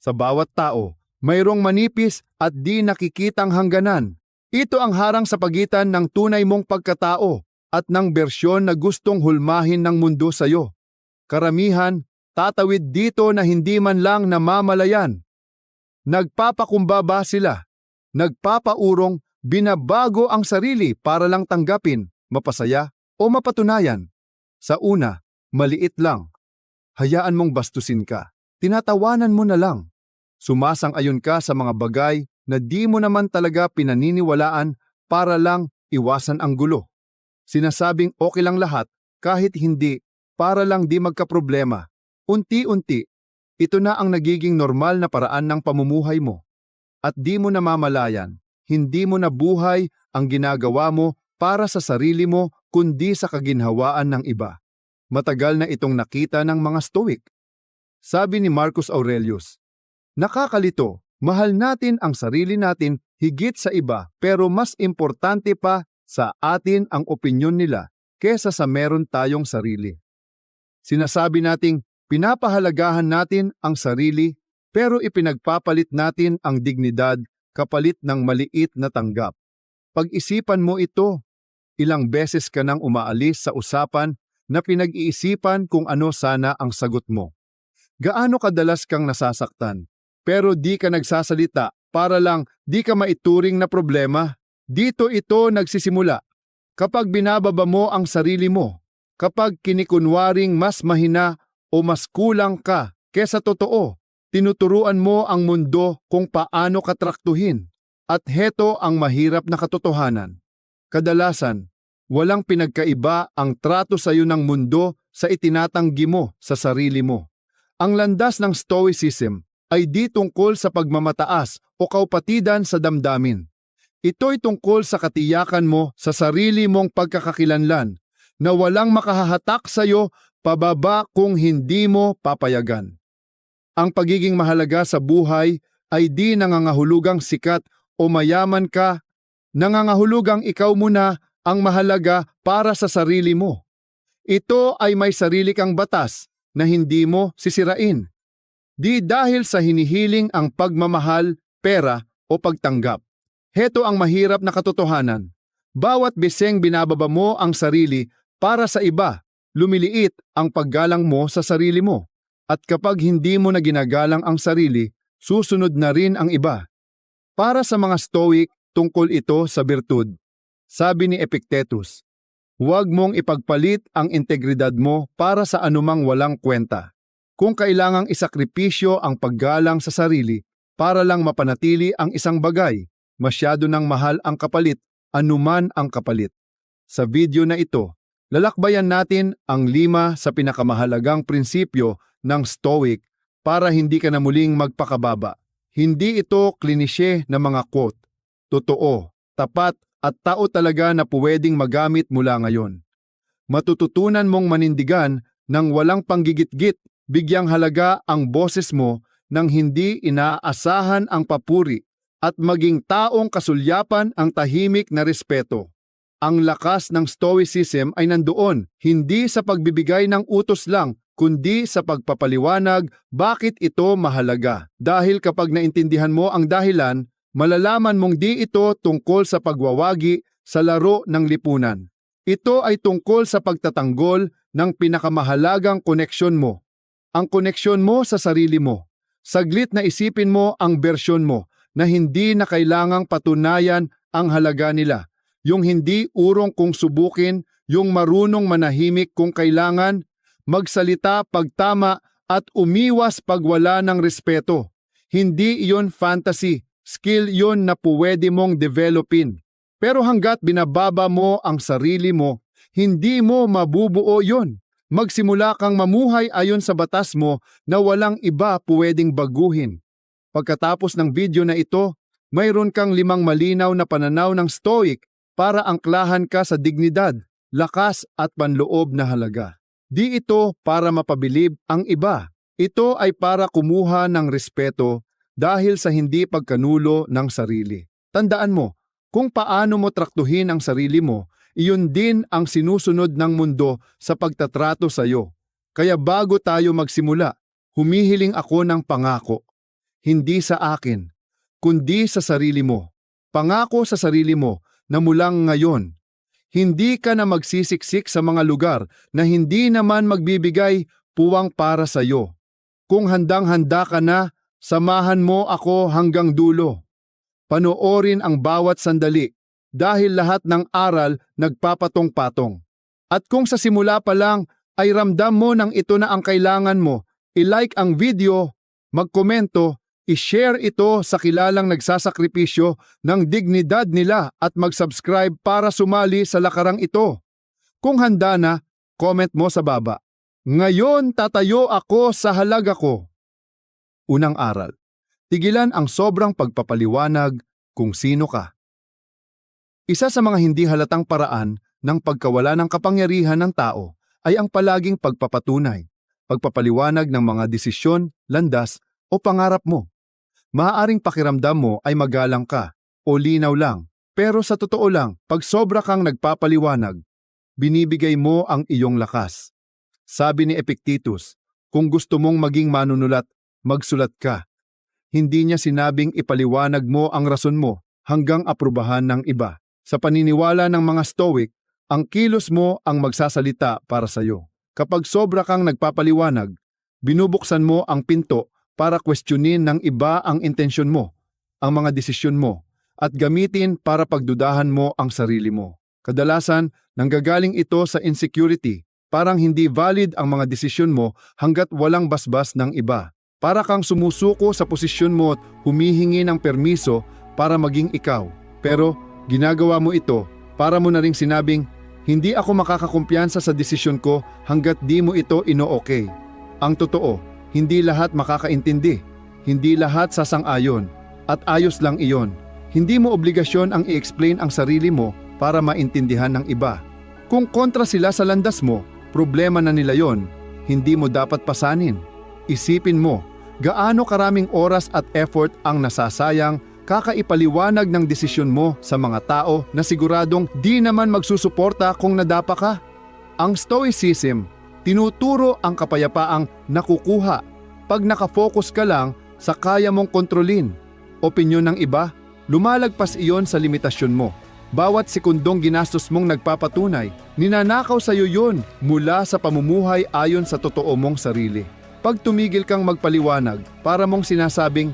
Sa bawat tao, mayroong manipis at di nakikitang hangganan. Ito ang harang sa pagitan ng tunay mong pagkatao at ng bersyon na gustong hulmahin ng mundo sa iyo. Karamihan, tatawid dito na hindi man lang namamalayan. Nagpapakumbaba sila. Nagpapaurong, binabago ang sarili para lang tanggapin, mapasaya o mapatunayan. Sa una, maliit lang. Hayaan mong bastusin ka. Tinatawanan mo na lang. Sumasang-ayon ka sa mga bagay na di mo naman talaga pinaniniwalaan para lang iwasan ang gulo. Sinasabing okay lang lahat kahit hindi para lang di magkaproblema. Unti-unti, ito na ang nagiging normal na paraan ng pamumuhay mo. At di mo namamalayan, hindi mo na buhay ang ginagawa mo para sa sarili mo kundi sa kaginhawaan ng iba. Matagal na itong nakita ng mga Stoic. Sabi ni Marcus Aurelius, "Nakakalito, mahal natin ang sarili natin higit sa iba pero mas importante pa sa atin ang opinyon nila kesa sa meron tayong sarili." Sinasabi nating pinapahalagahan natin ang sarili pero ipinagpapalit natin ang dignidad kapalit ng maliit na tanggap. Pag-isipan mo ito, ilang beses ka nang umaalis sa usapan na pinag-iisipan kung ano sana ang sagot mo. Gaano kadalas kang nasasaktan, pero di ka nagsasalita para lang di ka maituring na problema? Dito ito nagsisimula. Kapag binababa mo ang sarili mo, kapag kinikunwaring mas mahina o mas kulang ka kesa totoo, tinuturuan mo ang mundo kung paano ka traktuhin. At heto ang mahirap na katotohanan. Kadalasan, walang pinagkaiba ang trato sa iyo ng mundo sa itinatanggi mo sa sarili mo. Ang landas ng Stoicism ay di tungkol sa pagmamataas o kaupatidan sa damdamin. Ito'y tungkol sa katiyakan mo sa sarili mong pagkakakilanlan na walang makahahatak sa iyo pababa kung hindi mo papayagan. Ang pagiging mahalaga sa buhay ay di nangangahulugang sikat o mayaman ka, nangangahulugang ikaw muna ang mahalaga para sa sarili mo. Ito ay may sarili kang batas na hindi mo sisirain. Di dahil sa hinihiling ang pagmamahal, pera o pagtanggap. Heto ang mahirap na katotohanan. Bawat biseng binababa mo ang sarili para sa iba, lumiliit ang paggalang mo sa sarili mo. At kapag hindi mo na ginagalang ang sarili, susunod na rin ang iba. Para sa mga Stoic, tungkol ito sa birtud. Sabi ni Epictetus, "Huwag mong ipagpalit ang integridad mo para sa anumang walang kwenta. Kung kailangang isakripisyo ang paggalang sa sarili para lang mapanatili ang isang bagay, masyado nang mahal ang kapalit, anuman ang kapalit." Sa video na ito, lalakbayan natin ang 5 sa pinakamahalagang prinsipyo ng Stoic para hindi ka na muling magpakababa. Hindi ito klinisye na mga quote. Totoo, tapat at tao talaga na pwedeng magamit mula ngayon. Matututunan mong manindigan ng walang panggigit-git, bigyang halaga ang boses mo nang hindi inaasahan ang papuri at maging taong kasulyapan ang tahimik na respeto. Ang lakas ng Stoicism ay nandoon, hindi sa pagbibigay ng utos lang, kundi sa pagpapaliwanag bakit ito mahalaga. Dahil kapag naintindihan mo ang dahilan, malalaman mong di ito tungkol sa pagwawagi sa laro ng lipunan. Ito ay tungkol sa pagtatanggol ng pinakamahalagang koneksyon mo. Ang koneksyon mo sa sarili mo. Saglit na isipin mo ang bersyon mo na hindi na kailangang patunayan ang halaga nila. Yung hindi urong kung subukin, yung marunong manahimik kung kailangan, magsalita pag tama at umiwas pag wala ng respeto. Hindi iyon fantasy, skill yon na pwede mong developin. Pero hanggat binababa mo ang sarili mo, hindi mo mabubuo yon. Magsimula kang mamuhay ayon sa batas mo na walang iba pwedeng baguhin. Pagkatapos ng video na ito, mayroon kang 5 malinaw na pananaw ng Stoic para angklahan ka sa dignidad, lakas at panloob na halaga. Di ito para mapabilib ang iba. Ito ay para kumuha ng respeto dahil sa hindi pagkanulo ng sarili. Tandaan mo, kung paano mo traktuhin ang sarili mo, iyon din ang sinusunod ng mundo sa pagtatrato sa iyo. Kaya bago tayo magsimula, humihiling ako ng pangako. hindi sa akin, kundi sa sarili mo. Pangako sa sarili mo na mulang ngayon, hindi ka na magsisiksik sa mga lugar na hindi naman magbibigay puwang para sa iyo. Kung handang-handa ka na, samahan mo ako hanggang dulo. Panoorin ang bawat sandali dahil lahat ng aral nagpapatong-patong. At kung sa simula pa lang ay ramdam mo nang ito na ang kailangan mo, i-like ang video, magkomento, i-share ito sa kilalang nagsasakripisyo ng dignidad nila at mag-subscribe para sumali sa lakarang ito. Kung handa na, comment mo sa baba. Ngayon tatayo ako sa halaga ko. Unang aral. Tigilan ang sobrang pagpapaliwanag kung sino ka. Isa sa mga hindi halatang paraan ng pagkawala ng kapangyarihan ng tao ay ang palaging pagpapatunay, pagpapaliwanag ng mga desisyon, landas o pangarap mo. Maaaring pakiramdam mo ay magalang ka o linaw lang, pero sa totoo lang, pag sobra kang nagpapaliwanag, binibigay mo ang iyong lakas. Sabi ni Epictetus, kung gusto mong maging manunulat, magsulat ka. Hindi niya sinabing ipaliwanag mo ang rason mo hanggang aprubahan ng iba. Sa paniniwala ng mga Stoic, ang kilos mo ang magsasalita para sa iyo. Kapag sobra kang nagpapaliwanag, binubuksan mo ang pinto para questionin ng iba ang intensyon mo, ang mga desisyon mo, at gamitin para pagdudahan mo ang sarili mo. Kadalasan, nanggagaling ito sa insecurity. Parang hindi valid ang mga desisyon mo hanggat walang basbas ng iba. Para kang sumusuko sa posisyon mo at humihingi ng permiso para maging ikaw. Pero ginagawa mo ito para mo na ring sinabing, hindi ako makakakumpiyansa sa desisyon ko hanggat di mo ito ino-okay. Ang totoo, hindi lahat makakaintindi. Hindi lahat sasang-ayon. At ayos lang iyon. Hindi mo obligasyon ang i-explain ang sarili mo para maintindihan ng iba. Kung kontra sila sa landas mo, problema na nila yon, hindi mo dapat pasanin. Isipin mo, gaano karaming oras at effort ang nasasayang kakaipaliwanag ng desisyon mo sa mga tao na siguradong di naman magsusuporta kung nadapa ka. Ang Stoicism, tinuturo ang kapayapaang nakukuha pag nakafocus ka lang sa kaya mong kontrolin. Opinyon ng iba, lumalagpas iyon sa limitasyon mo. Bawat sekundong ginastos mong nagpapatunay, ninanakaw sa iyo yun mula sa pamumuhay ayon sa totoo mong sarili. Pag tumigil kang magpaliwanag, para mong sinasabing,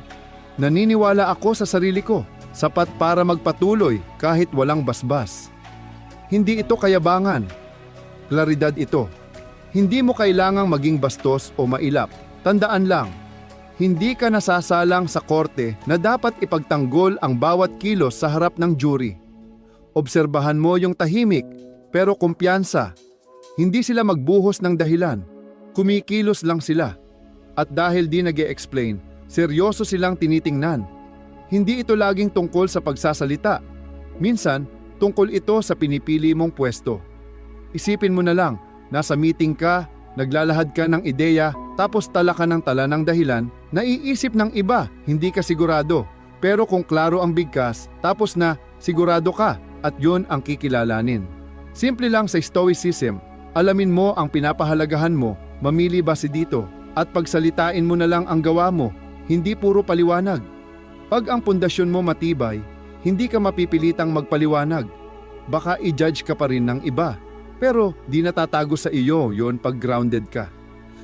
naniniwala ako sa sarili ko, sapat para magpatuloy kahit walang basbas. Hindi ito kayabangan. Klaridad ito. Hindi mo kailangang maging bastos o mailap. Tandaan lang, hindi ka nasasalang sa korte na dapat ipagtanggol ang bawat kilos sa harap ng jury. Obserbahan mo yung tahimik, pero kumpiyansa. Hindi sila magbuhos ng dahilan. Kumikilos lang sila. At dahil di nag-e-explain, seryoso silang tinitingnan. Hindi ito laging tungkol sa pagsasalita. Minsan, tungkol ito sa pinipili mong pwesto. Isipin mo na lang, nasa meeting ka, naglalahad ka ng ideya, tapos tala ka ng tala ng dahilan, naiisip ng iba, hindi ka sigurado. Pero kung klaro ang bigkas, tapos na sigurado ka, at yun ang kikilalanin. Simple lang sa Stoicism, alamin mo ang pinapahalagahan mo, mamili ba si dito, at pagsalitain mo na lang ang gawa mo, hindi puro paliwanag. Pag ang pundasyon mo matibay, hindi ka mapipilitang magpaliwanag. Baka i-judge ka pa rin ng iba, pero di natatago sa iyo yon pag grounded ka.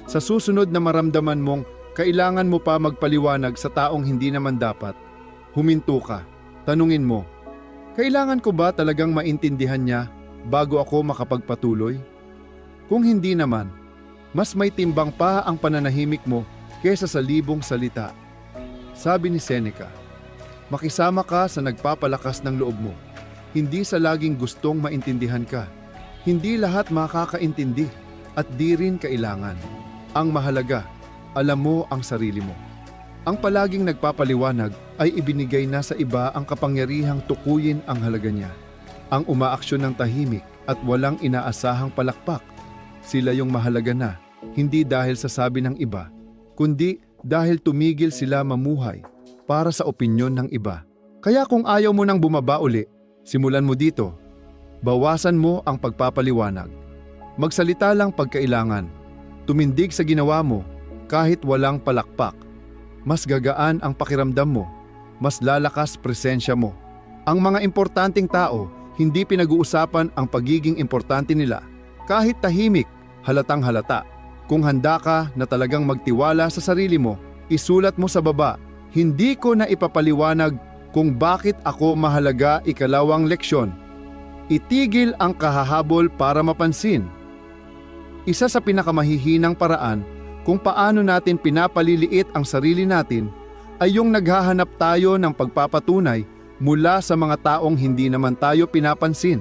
Sa susunod na maramdaman mong kailangan mo pa magpaliwanag sa taong hindi naman dapat, huminto ka, tanungin mo, kailangan ko ba talagang maintindihan niya bago ako makapagpatuloy? Kung hindi naman, mas may timbang pa ang pananahimik mo kesa sa libong salita. Sabi ni Seneca, makisama ka sa nagpapalakas ng loob mo, hindi sa laging gustong maintindihan ka. Hindi lahat makakaintindi at di rin kailangan. Ang mahalaga, alam mo ang sarili mo. Ang palaging nagpapaliwanag ay ibinigay na sa iba ang kapangyarihang tukuyin ang halaga niya. Ang umaaksyon ng tahimik at walang inaasahang palakpak, sila yung mahalaga na, hindi dahil sa sabi ng iba, kundi dahil tumigil sila mamuhay para sa opinyon ng iba. Kaya kung ayaw mo nang bumaba uli, simulan mo dito. Bawasan mo ang pagpapaliwanag. Magsalita lang pagkailangan. Tumindig sa ginawa mo kahit walang palakpak. mas gagaan ang pakiramdam mo, mas lalakas presensya mo. Ang mga importanteng tao, hindi pinag-uusapan ang pagiging importante nila. Kahit tahimik, halatang halata. Kung handa ka na talagang magtiwala sa sarili mo, isulat mo sa baba, hindi ko na ipapaliwanag kung bakit ako mahalaga, ikalawang leksyon. Itigil ang kahahabol para mapansin. Isa sa pinakamahihinang paraan kung paano natin pinapaliliit ang sarili natin ay yung naghahanap tayo ng pagpapatunay mula sa mga taong hindi naman tayo pinapansin.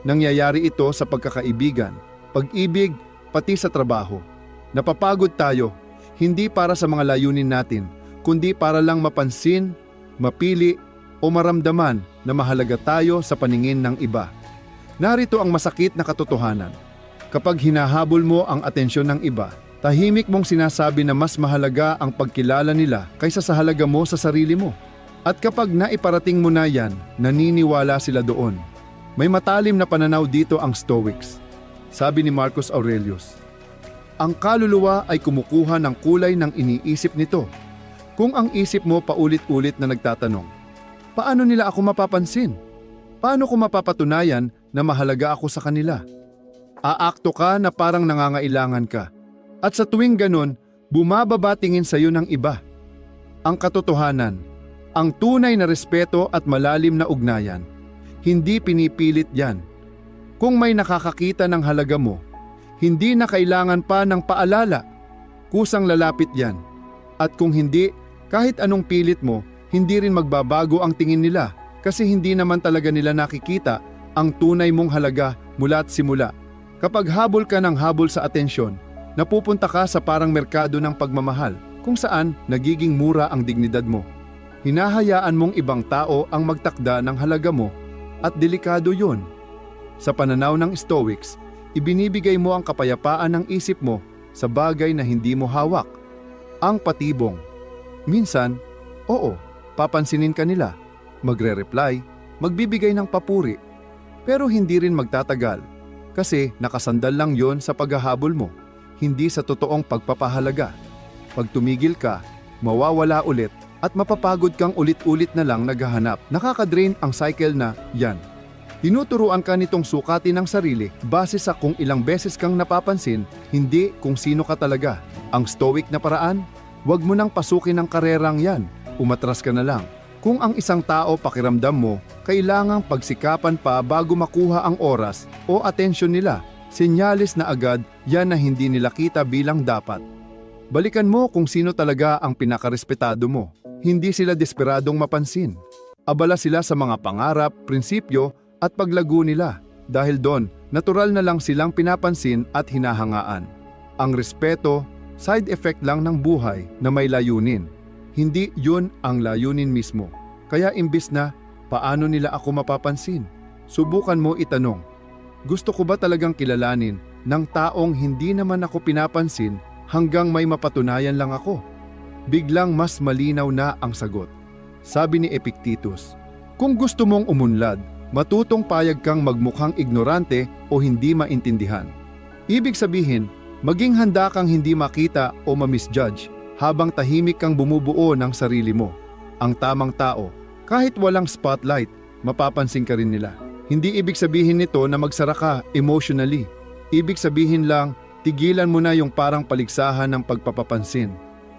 Nangyayari ito sa pagkakaibigan, pag-ibig, pati sa trabaho. Napapagod tayo, hindi para sa mga layunin natin, kundi para lang mapansin, mapili o maramdaman na mahalaga tayo sa paningin ng iba. Narito ang masakit na katotohanan. Kapag hinahabol mo ang atensyon ng iba, tahimik mong sinasabi na mas mahalaga ang pagkilala nila kaysa sa halaga mo sa sarili mo. At kapag naiparating mo na yan, naniniwala sila doon. May matalim na pananaw dito ang Stoics. Sabi ni Marcus Aurelius, ang kaluluwa ay kumukuha ng kulay ng iniisip nito. Kung ang isip mo paulit-ulit na nagtatanong, paano nila ako mapapansin? Paano ko mapapatunayan na mahalaga ako sa kanila? Aakto ka na parang nangangailangan ka. At sa tuwing ganon, bumababa tingin sa iyo ng iba. Ang katotohanan, ang tunay na respeto at malalim na ugnayan, hindi pinipilit yan. Kung may nakakakita ng halaga mo, hindi na kailangan pa ng paalala. Kusang lalapit yan. At kung hindi, kahit anong pilit mo, hindi rin magbabago ang tingin nila kasi hindi naman talaga nila nakikita ang tunay mong halaga mula't simula. Kapag habol ka ng habol sa atensyon, napupunta ka sa parang merkado ng pagmamahal kung saan nagiging mura ang dignidad mo. Hinahayaan mong ibang tao ang magtakda ng halaga mo at delikado yun. Sa pananaw ng Stoics, ibinibigay mo ang kapayapaan ng isip mo sa bagay na hindi mo hawak. Ang patibong. Minsan, oo, papansinin ka nila, magre-reply, magbibigay ng papuri, pero hindi rin magtatagal kasi nakasandal lang yon sa paghahabol mo, hindi sa totoong pagpapahalaga. Pag tumigil ka, mawawala ulit at mapapagod kang ulit-ulit na lang naghahanap. Nakakadrain ang cycle na yan. Tinuturuan ka nitong sukatin ang sarili base sa kung ilang beses kang napapansin, hindi kung sino ka talaga. Ang Stoic na paraan, huwag mo nang pasukin ang karerang yan, umatras ka na lang. Kung ang isang tao pakiramdam mo, kailangang pagsikapan pa bago makuha ang oras o atensyon nila, senyalis na agad yan na hindi nila kita bilang dapat. Balikan mo kung sino talaga ang pinakarespetado mo. Hindi sila desperadong mapansin. Abala sila sa mga pangarap, prinsipyo at paglago nila. Dahil doon, natural na lang silang pinapansin at hinahangaan. Ang respeto, side effect lang ng buhay na may layunin. Hindi yun ang layunin mismo. Kaya imbis na, paano nila ako mapapansin? Subukan mo itanong, gusto ko ba talagang kilalanin ng taong hindi naman ako pinapansin hanggang may mapatunayan lang ako? Biglang mas malinaw na ang sagot. Sabi ni Epictetus, kung gusto mong umunlad, matutong payag kang magmukhang ignorante o hindi maintindihan. Ibig sabihin, maging handa kang hindi makita o ma-misjudge habang tahimik kang bumubuo ng sarili mo. Ang tamang tao, kahit walang spotlight, mapapansin ka rin nila. Hindi ibig sabihin nito na magsara ka emotionally. Ibig sabihin lang, tigilan mo na yung parang paligsahan ng pagpapapansin.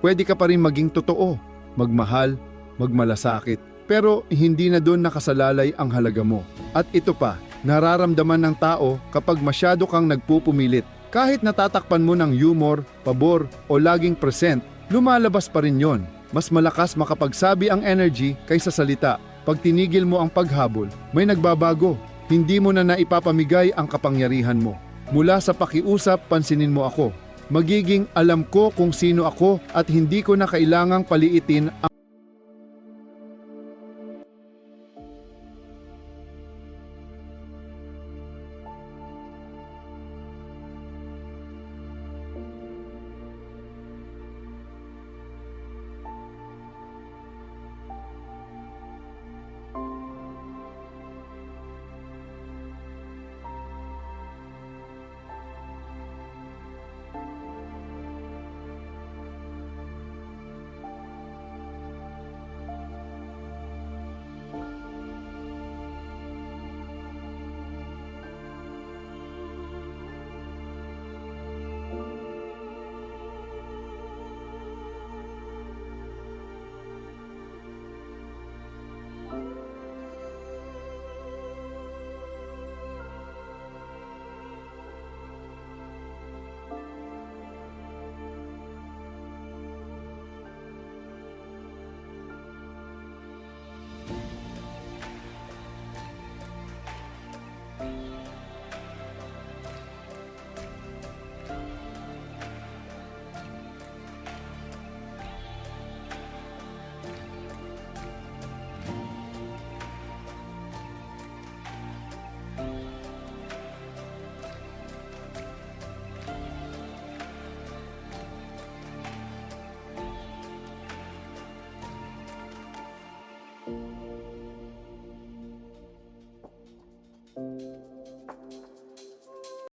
Pwede ka pa rin maging totoo, magmahal, magmalasakit, pero hindi na doon nakasalalay ang halaga mo. At ito pa, nararamdaman ng tao kapag masyado kang nagpupumilit. Kahit natatakpan mo ng humor, pabor o laging present, lumalabas pa rin yon. Mas malakas makapagsabi ang energy kaysa salita. Pag tinigil mo ang paghabol, may nagbabago. Hindi mo na naipapamigay ang kapangyarihan mo. Mula sa pakiusap, pansinin mo ako. Magiging alam ko kung sino ako at hindi ko na kailangang paliitin ang